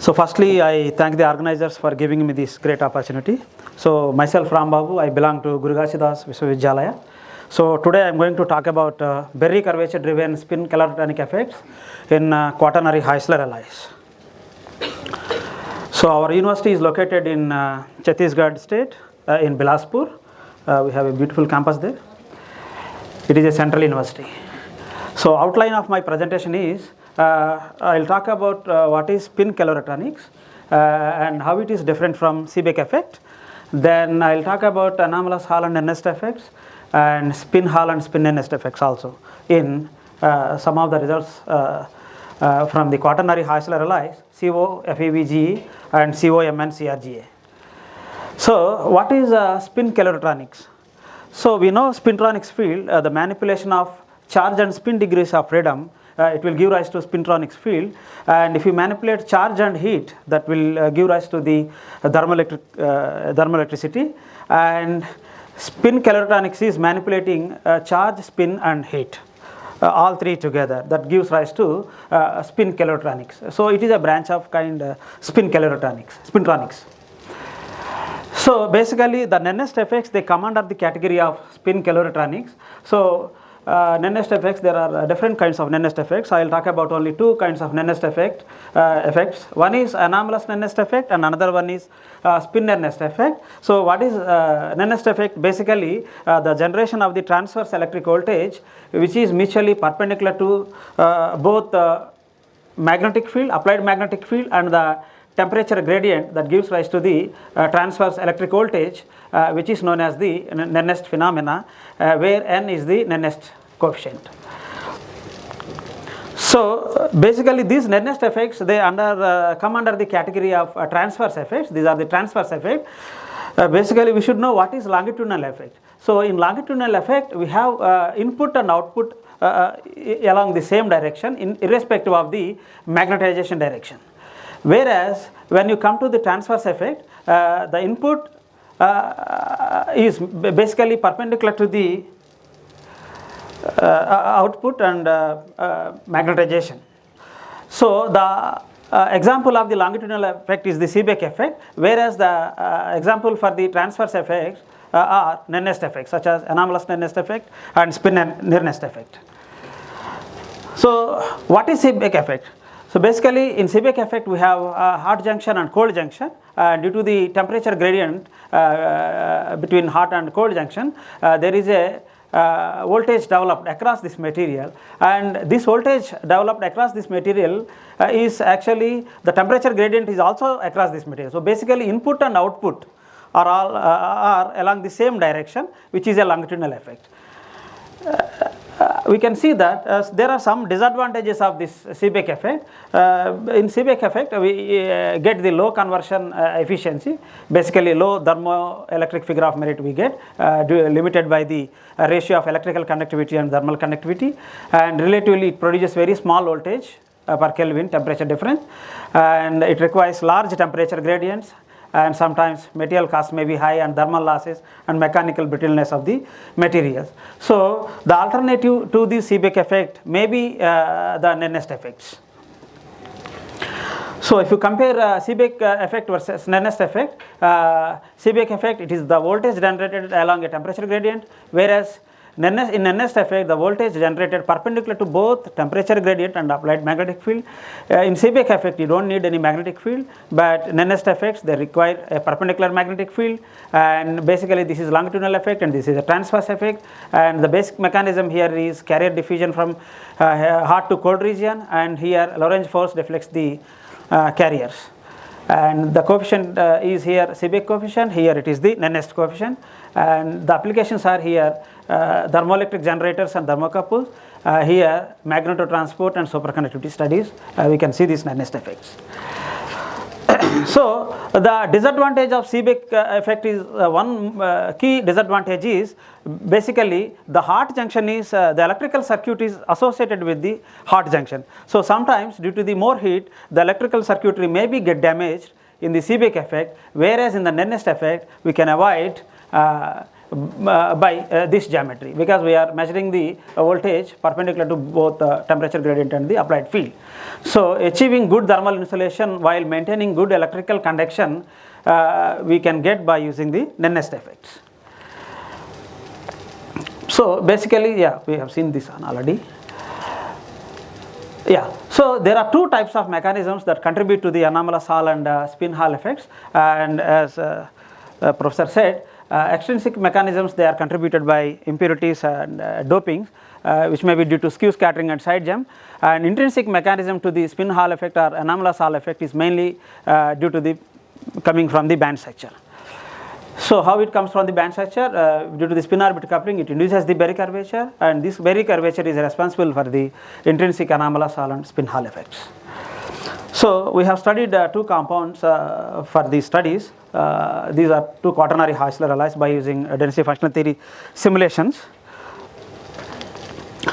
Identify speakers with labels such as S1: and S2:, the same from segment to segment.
S1: So firstly, I thank the organizers for giving me this great opportunity. So myself Ram Babu, I belong to Guru Ghasidas Vishwavidyalaya. So today I am going to talk about Berry curvature driven spin caloritronic effects in quaternary Heisler alloys. So our university is located in Chhattisgarh state in Bilaspur. We have a beautiful campus there. It is a central university. So outline of my presentation is I'll talk about what is spin caloritronics and how it is different from Seebeck effect. Then I'll talk about anomalous Hall and nest effects and spin Hall and spin nest effects also in some of the results from the quaternary Heisler alloys, CO, FEVGE and COM and CRGA. So what is spin caloritronics? So we know spintronics field, the manipulation of charge and spin degrees of freedom, it will give rise to spintronics field, and if you manipulate charge and heat, that will give rise to the thermoelectricity, and spin caloritronics is manipulating charge, spin and heat, all three together, that gives rise to spin caloritronics. So it is a branch of spin caloritronics, spintronics. So basically the nest effects, they come under the category of spin caloritronics. So nest effects, there are different kinds of nest effects. I will talk about only two kinds of nest effects. One is anomalous nest effect and another one is spin nest effect. So what is nest effect? Basically the generation of the transverse electric voltage which is mutually perpendicular to both magnetic field, applied magnetic field, and the temperature gradient that gives rise to the transverse electric voltage, which is known as the nest phenomena, where n is the nest coefficient. So basically these nest effects, they come under the category of transverse effects. These are the transverse effects. Basically we should know what is longitudinal effect. So in longitudinal effect we have input and output along the same direction irrespective of the magnetization direction. Whereas when you come to the transverse effect, the input is basically perpendicular to the output and magnetization. So the example of the longitudinal effect is the Seebeck effect, whereas the example for the transverse effects are nest effects such as anomalous nest effect and spin near nest effect. So what is Seebeck effect? So basically in Seebeck effect we have hot junction and cold junction. Due to the temperature gradient between hot and cold junction, there is a voltage developed across this material, and this voltage developed across this material is actually the temperature gradient is also across this material. So basically input and output are all are along the same direction, which is a longitudinal effect. We can see that there are some disadvantages of this Seebeck effect. In Seebeck effect, we get the low conversion efficiency, basically low thermoelectric figure of merit we get, limited by the ratio of electrical conductivity and thermal conductivity, and relatively it produces very small voltage per Kelvin temperature difference, and it requires large temperature gradients, and sometimes material cost may be high, and thermal losses and mechanical brittleness of the materials. So the alternative to the Seebeck effect may be the nest effects. So if you compare Seebeck effect versus nest effect, Seebeck effect, it is the voltage generated along a temperature gradient, whereas in nest effect the voltage generated perpendicular to both temperature gradient and applied magnetic field. In Seebeck effect you don't need any magnetic field, but nest effects, they require a perpendicular magnetic field, and basically this is longitudinal effect and this is a transverse effect, and the basic mechanism here is carrier diffusion from hot to cold region, and here Lorentz force deflects the carriers, and the coefficient is here Seebeck coefficient, here it is the nest coefficient, and the applications are here thermoelectric generators and thermocouples, here magnetotransport and superconductivity studies. We can see these nest effects. So the disadvantage of Seebeck effect is one key disadvantage is basically the hot junction is the electrical circuit is associated with the hot junction. So sometimes due to the more heat, the electrical circuitry may be get damaged in the Seebeck effect, whereas in the nest effect we can avoid by this geometry, because we are measuring the voltage perpendicular to both the temperature gradient and the applied field. So achieving good thermal insulation while maintaining good electrical conduction we can get by using the Nernst effects. So basically, yeah, we have seen this one already. Yeah, so there are two types of mechanisms that contribute to the anomalous Hall and spin Hall effects, and as Professor said, extrinsic mechanisms, they are contributed by impurities and dopings, which may be due to skew scattering and side jump, and intrinsic mechanism to the spin Hall effect or anomalous Hall effect is mainly due to the coming from the band structure. So how it comes from the band structure? Due to the spin orbit coupling, it induces the Berry curvature, and this Berry curvature is responsible for the intrinsic anomalous Hall and spin Hall effects. So we have studied two compounds for these studies. These are two quaternary Heisler alloys by using density functional theory simulations.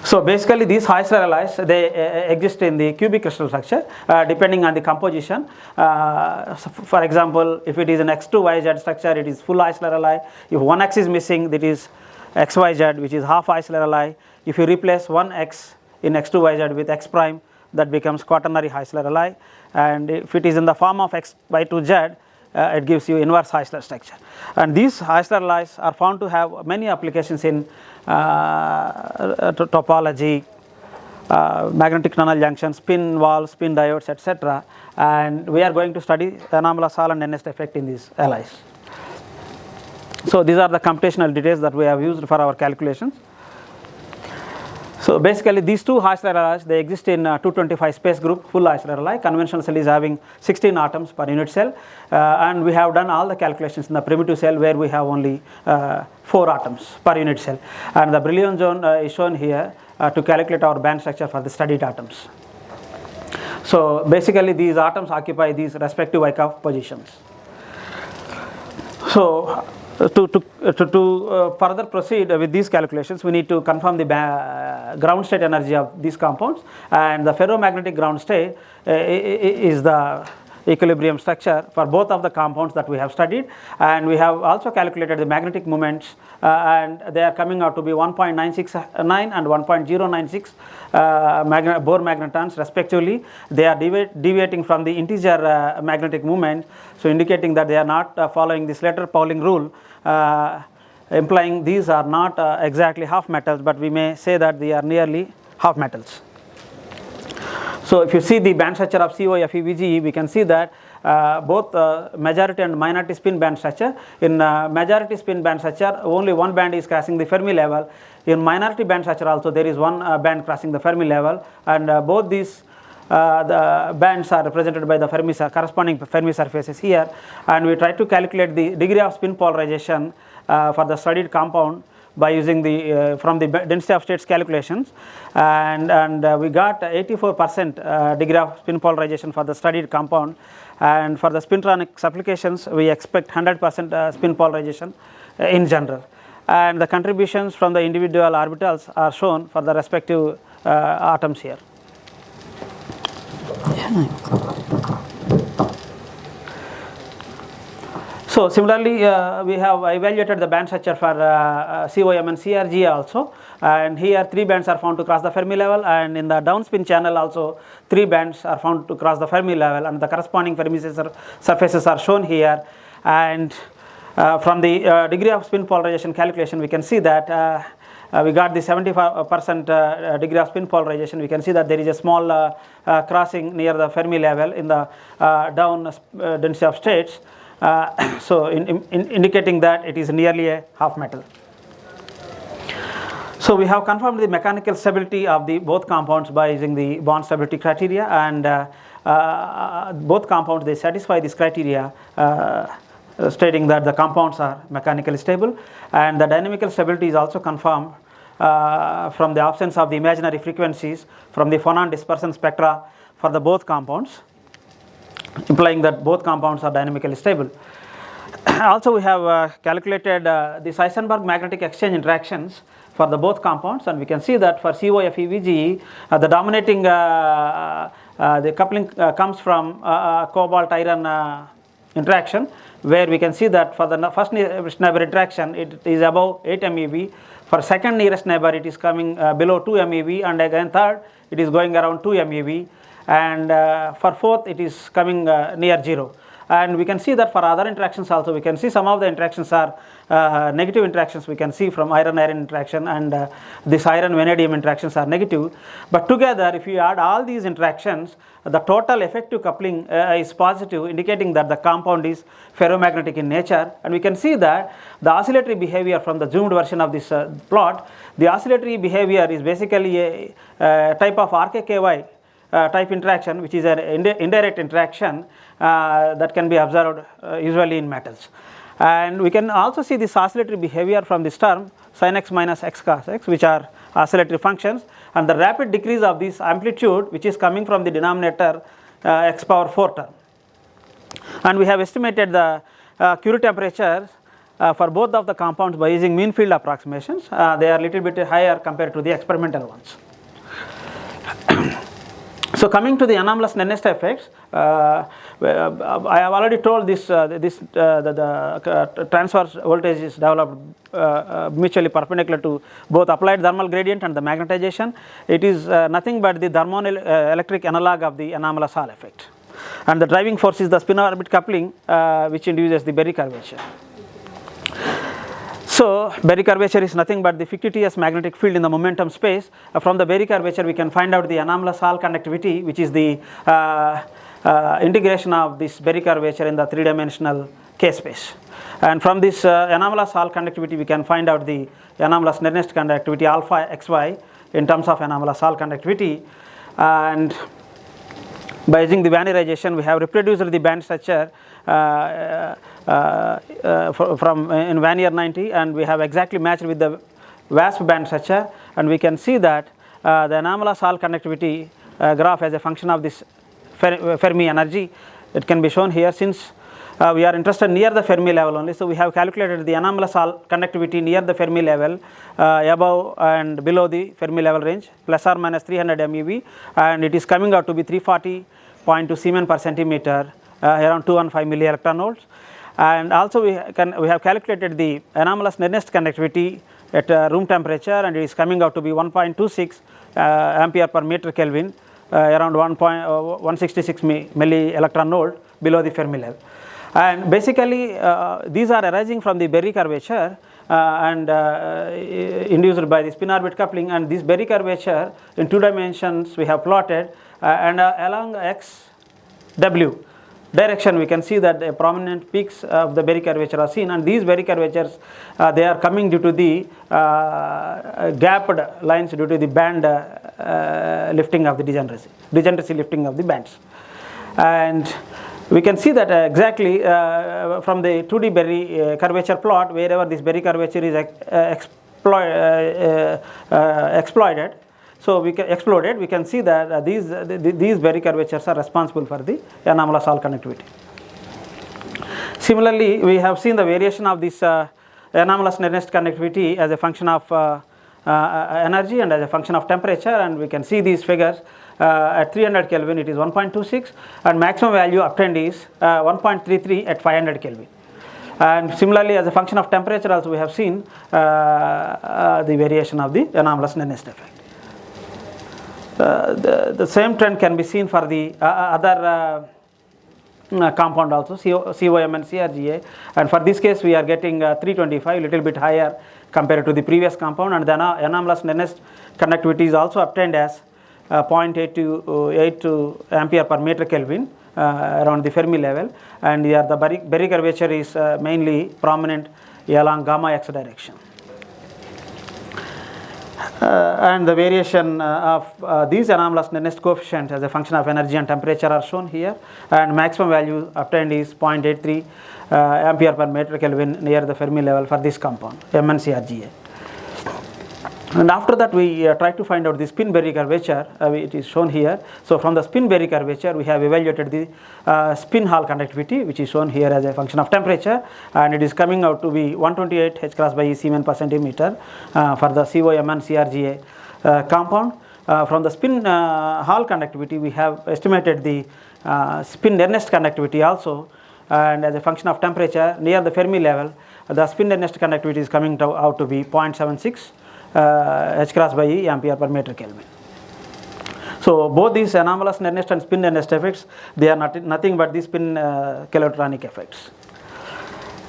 S1: So basically these Heisler alloys, they exist in the cubic crystal structure depending on the composition. For example, if it is an X2YZ structure, it is full Heisler alloy. If one X is missing, that is XYZ, which is half Heisler alloy. If you replace one X in X2YZ with X prime, that becomes quaternary Heisler alloy. And if it is in the form of X/2Z, it gives you inverse Heisler structure. And these Heisler alloys are found to have many applications in topology, magnetic tunnel junction, spin valves, spin diodes, etc. And we are going to study anomalous Hall and Nernst effect in these alloys. So these are the computational details that we have used for our calculations. So basically these two Heisler alloys, they exist in 225 space group, full Heisler alloy. Conventional cell is having 16 atoms per unit cell, and we have done all the calculations in the primitive cell where we have only 4 atoms per unit cell, and the Brillouin zone is shown here to calculate our band structure for the studied atoms. So basically these atoms occupy these respective Wyckoff positions. So to further proceed with these calculations, we need to confirm the ground state energy of these compounds, and the ferromagnetic ground state is the equilibrium structure for both of the compounds that we have studied, and we have also calculated the magnetic moments, and they are coming out to be 1.969 and 1.096 Bohr magnetons respectively. They are deviating from the integer magnetic moment, so indicating that they are not following the Slater-Pauling rule, implying these are not exactly half metals, but we may say that they are nearly half metals. So if you see the band structure of COFeVGE, we can see that both majority and minority spin band structure. In majority spin band structure, only one band is crossing the Fermi level. In minority band structure also, there is one band crossing the Fermi level, and both these the bands are represented by the corresponding Fermi surfaces here, and we try to calculate the degree of spin polarization for the studied compound by using the from the density of states calculations, and we got 84% degree of spin polarization for the studied compound, and for the spintronics applications we expect 100% spin polarization in general, and the contributions from the individual orbitals are shown for the respective atoms here. So similarly, we have evaluated the band structure for COM and CRG also, and here 3 bands are found to cross the Fermi level, and in the downspin channel also 3 bands are found to cross the Fermi level, and the corresponding Fermi surfaces are shown here. And from the degree of spin polarization calculation, we can see that we got the 75% degree of spin polarization. We can see that there is a small crossing near the Fermi level in the down density of states, so indicating that it is nearly a half metal. So we have confirmed the mechanical stability of the both compounds by using the bond stability criteria, and both compounds, they satisfy this criteria, stating that the compounds are mechanically stable, and the dynamical stability is also confirmed from the absence of the imaginary frequencies from the phonon dispersion spectra for the both compounds, implying that both compounds are dynamically stable. Also we have calculated the Heisenberg magnetic exchange interactions for the both compounds, and we can see that for COFeVGE the dominating the coupling comes from cobalt iron interaction, where we can see that for the first nearest neighbor interaction it is above 8 MeV. For second nearest neighbor it is coming below 2 MeV, and again third it is going around 2 MeV, and for fourth it is coming near 0. And we can see that for other interactions also, we can see some of the interactions are negative interactions. We can see from iron-iron interaction, and this iron-vanadium interactions are negative. But together, if you add all these interactions, the total effective coupling is positive, indicating that the compound is ferromagnetic in nature. And we can see that the oscillatory behavior from the zoomed version of this plot, the oscillatory behavior is basically a type of RKKY type interaction, which is an indirect interaction that can be observed usually in metals. And we can also see this oscillatory behavior from this term sin x minus x cos x, which are oscillatory functions, and the rapid decrease of this amplitude, which is coming from the denominator x power 4 term. And we have estimated the Curie temperatures for both of the compounds by using mean field approximations. They are a little bit higher compared to the experimental ones. So coming to the anomalous Nernst effects, I have already told this the transverse voltage is developed mutually perpendicular to both applied thermal gradient and the magnetization. It is nothing but the thermoelectric analog of the anomalous Hall effect, and the driving force is the spin orbit coupling, which induces the Berry curvature. So Berry curvature is nothing but the fictitious magnetic field in the momentum space. From the Berry curvature we can find out the anomalous Hall conductivity, which is the integration of this Berry curvature in the three-dimensional K space. And from this anomalous Hall conductivity we can find out the anomalous Nernst conductivity alpha xy in terms of anomalous Hall conductivity. And by using the vanirization we have reproduced the band structure from in Vanier 90, and we have exactly matched with the WASP band structure, and we can see that the anomalous Hall conductivity graph as a function of this Fermi energy. It can be shown here, since we are interested near the Fermi level only. So we have calculated the anomalous Hall conductivity near the Fermi level, above and below the Fermi level range, plus or minus 300 MeV, and it is coming out to be 340.2 Siemens per centimeter, around 215 milli electron volts. And also we have calculated the anomalous Nernst conductivity at room temperature, and it is coming out to be 1.26 ampere per meter Kelvin, around 166 milli electron volt below the Fermi level. And basically these are arising from the Berry curvature and induced by the spin orbit coupling, and this Berry curvature in 2 dimensions we have plotted, and along x w direction we can see that the prominent peaks of the Berry curvature are seen, and these Berry curvatures they are coming due to the gapped lines due to the band lifting of the degeneracy lifting of the bands. And we can see that exactly from the 2D Berry curvature plot, wherever this Berry curvature is exploited, so we can see that these Berry curvatures are responsible for the anomalous Hall conductivity. Similarly, we have seen the variation of this anomalous Nernst conductivity as a function of energy and as a function of temperature, and we can see these figures. At 300 Kelvin it is 1.26, and maximum value obtained is 1.33 at 500 Kelvin. And similarly, as a function of temperature also we have seen the variation of the anomalous Nernst effect. The same trend can be seen for the other compound also, COM and CRGA, and for this case we are getting 325, little bit higher compared to the previous compound, and the anomalous Nernst conductivity is also obtained as 0.82 ampere per meter Kelvin around the Fermi level, and here the Berry curvature is mainly prominent along gamma x direction. And the variation of these anomalous Nernst coefficients as a function of energy and temperature are shown here, and maximum value obtained is 0.83 ampere per meter Kelvin near the Fermi level for this compound MnCrGa. And after that we try to find out the spin Berry curvature, it is shown here. So from the spin Berry curvature we have evaluated the spin Hall conductivity, which is shown here as a function of temperature, and it is coming out to be 128 H cross by E Siemens per centimeter for the COM and CRGA compound. From the spin Hall conductivity we have estimated the spin Nernst conductivity also and as a function of temperature near the Fermi level, the spin density conductivity is coming out to be 0.76 h cross by E ampere per meter Kelvin. So both these anomalous net nest and spin nest effects, they are nothing but the spin caloritronic effects.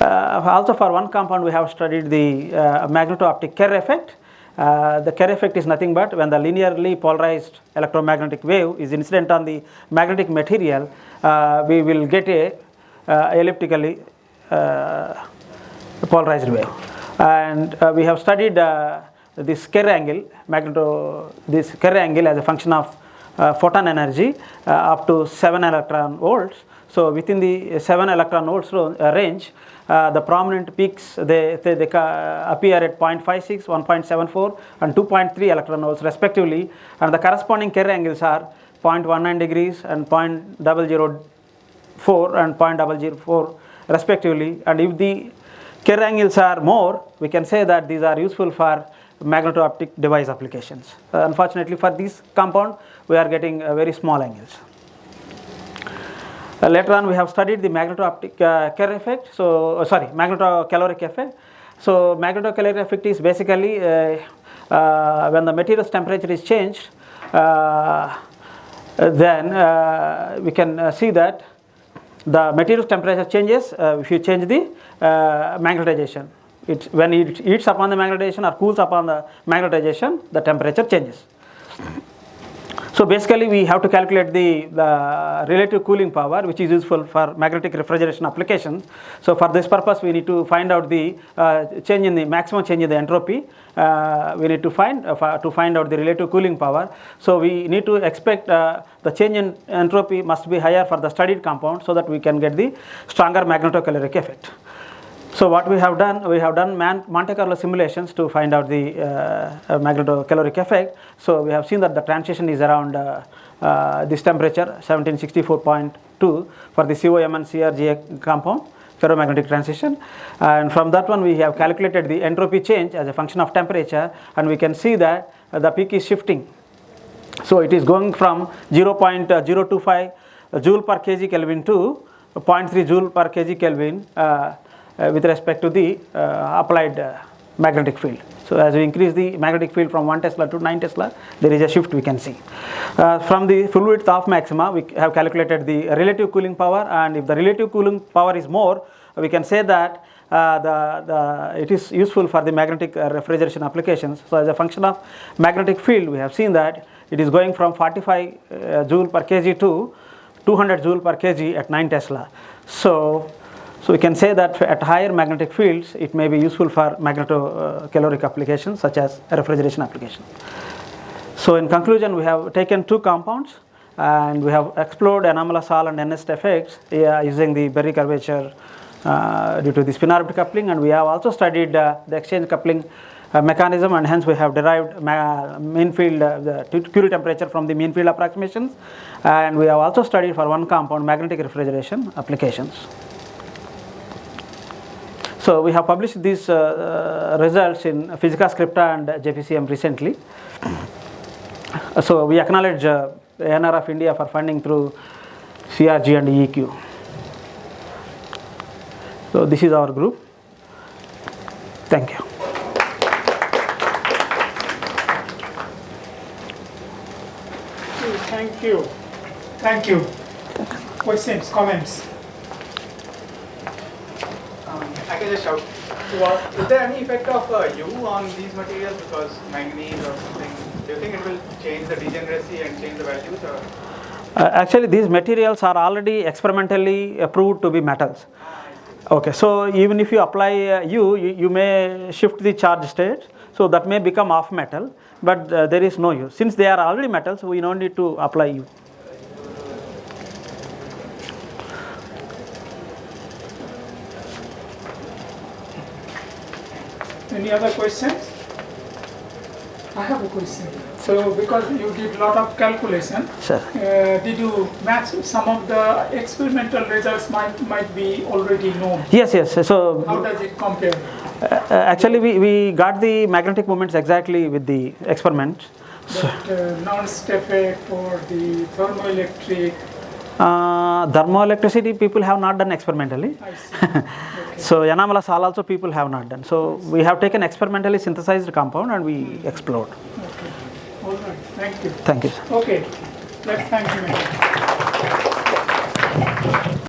S1: Also for one compound we have studied the magneto-optic Kerr effect. The Kerr effect is nothing but when the linearly polarized electromagnetic wave is incident on the magnetic material, we will get a elliptically polarized wave. And we have studied this Kerr angle, this Kerr angle as a function of photon energy up to 7 electron volts. So within the 7 electron volts range, the prominent peaks they appear at 0.56, 1.74 and 2.3 electron volts respectively, and the corresponding Kerr angles are 0.19 degrees and 0.004 and 0.004 respectively. And if the Kerr angles are more, we can say that these are useful for magneto-optic device applications. Unfortunately for this compound, we are getting very small angles. Later on we have studied the magneto-optic Kerr effect, magnetocaloric effect. So magnetocaloric effect is basically when the material's temperature is changed, then we can see that the material's temperature changes if you change the magnetization. When it heats upon the magnetization or cools upon the magnetization, the temperature changes. So basically we have to calculate the relative cooling power, which is useful for magnetic refrigeration applications. So for this purpose we need to find out the maximum change in the entropy. We need to find out the relative cooling power. So we need to expect the change in entropy must be higher for the studied compound so that we can get the stronger magnetocaloric effect. So what we have done Monte Carlo simulations to find out the magnetocaloric effect. So we have seen that the transition is around this temperature 1764.2 for the COM and CRGA compound ferromagnetic transition, and from that one we have calculated the entropy change as a function of temperature, and we can see that the peak is shifting. So it is going from 0.025 joule per kg Kelvin to 0.3 joule per kg Kelvin with respect to the applied magnetic field. So as we increase the magnetic field from 1 Tesla to 9 Tesla, there is a shift we can see. From the full width of maxima, we have calculated the relative cooling power, and if the relative cooling power is more, we can say that it is useful for the magnetic refrigeration applications. So as a function of magnetic field, we have seen that it is going from 45 joule per kg to 200 joule per kg at 9 Tesla. So we can say that at higher magnetic fields, it may be useful for magnetocaloric applications such as refrigeration application. So in conclusion, we have taken two compounds and we have explored anomalous Hall and nest effects using the Berry curvature due to the spin-orbit coupling, and we have also studied the exchange coupling mechanism, and hence we have derived mean field, the Curie temperature from the mean field approximations, and we have also studied for one compound magnetic refrigeration applications. So we have published these results in Physica Scripta and JPCM recently. So we acknowledge ANR of India for funding through CRG and EQ. So this is our group. Thank you.
S2: Thank you. Thank you. Questions, comments?
S3: I can just shout. Is there any effect of U on these materials because manganese or something? Do you think it will change the degeneracy and change the values? Or?
S1: Actually, these materials are already experimentally proved to be metals. Okay, so even if you apply U, you may shift the charge state, so that may become off metal, but there is no U. Since they are already metals, we don't need to apply U.
S2: Any other questions? I have a question. So because you did a lot of calculation,
S1: sure.
S2: Did you match some of the experimental results might be already known?
S1: Yes. So
S2: how does it compare?
S1: Actually, we got the magnetic moments exactly with the experiment.
S2: That nonce effect or the thermoelectric
S1: Thermoelectricity people have not done experimentally.
S2: I see. Okay.
S1: So anomalous Hall also people have not done. So we have taken experimentally synthesized compound and we explored.
S2: Okay. All right. Thank you.
S1: Thank you.
S2: Okay. Let's thank you.